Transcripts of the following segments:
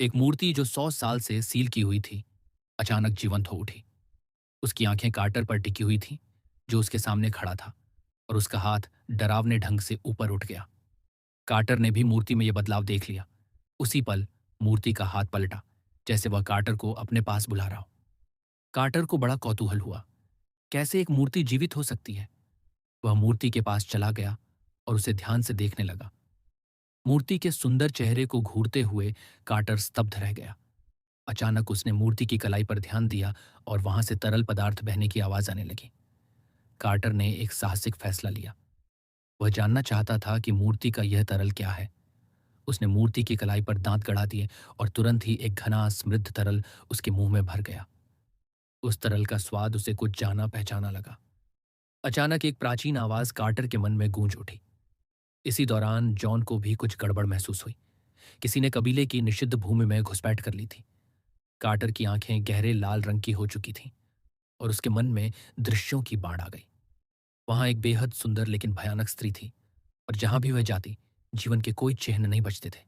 एक मूर्ति जो 100 साल से सील की हुई थी, अचानक जीवंत हो उठी। उसकी आंखें कार्टर पर टिकी हुई थीं, जो उसके सामने खड़ा था, और उसका हाथ डरावने ढंग से ऊपर उठ गया। कार्टर ने भी मूर्ति में यह बदलाव देख लिया। उसी पल मूर्ति का हाथ पलटा, जैसे वह कार्टर को अपने पास बुला रहा हो। कार्टर को बड़ा कौतूहल हुआ। कैसे एक मूर्ति जीवित हो सकती है? वह मूर्ति के पास चला गया और उसे ध्यान से देखने लगा। मूर्ति के सुंदर चेहरे को घूरते हुए कार्टर स्तब्ध रह गया। अचानक उसने मूर्ति की कलाई पर ध्यान दिया और वहां से तरल पदार्थ बहने की आवाज आने लगी। कार्टर ने एक साहसिक फैसला लिया। वह जानना चाहता था कि मूर्ति का यह तरल क्या है। उसने मूर्ति की कलाई पर दांत गड़ा दिए और तुरंत ही एक घना समृद्ध तरल उसके मुंह में भर गया। उस तरल का स्वाद उसे कुछ जाना पहचाना लगा। अचानक एक प्राचीन आवाज कार्टर के मन में गूंज उठी। इसी दौरान जॉन को भी कुछ गड़बड़ महसूस हुई। किसी ने कबीले की निषिद्ध भूमि में घुसपैठ कर ली थी। कार्टर की आंखें गहरे लाल रंग की हो चुकी थीं और उसके मन में दृश्यों की बाढ़ आ गई। वहां एक बेहद सुंदर लेकिन भयानक स्त्री थी, और जहां भी वह जाती, जीवन के कोई चिन्ह नहीं बचते थे।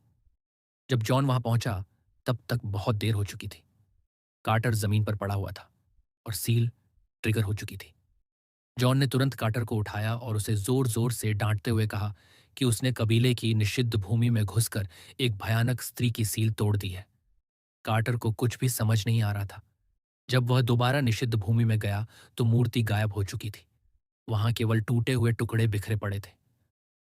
जब जॉन वहां पहुंचा, तब तक बहुत देर हो चुकी थी। कार्टर जमीन पर पड़ा हुआ था और सील ट्रिगर हो चुकी थी। जॉन ने तुरंत कार्टर को उठाया और उसे जोर जोर से डांटते हुए कहा कि उसने कबीले की निषिद्ध भूमि में घुसकर एक भयानक स्त्री की सील तोड़ दी है। कार्टर को कुछ भी समझ नहीं आ रहा था। जब वह दोबारा निषिद्ध भूमि में गया, तो मूर्ति गायब हो चुकी थी। वहां केवल टूटे हुए टुकड़े बिखरे पड़े थे।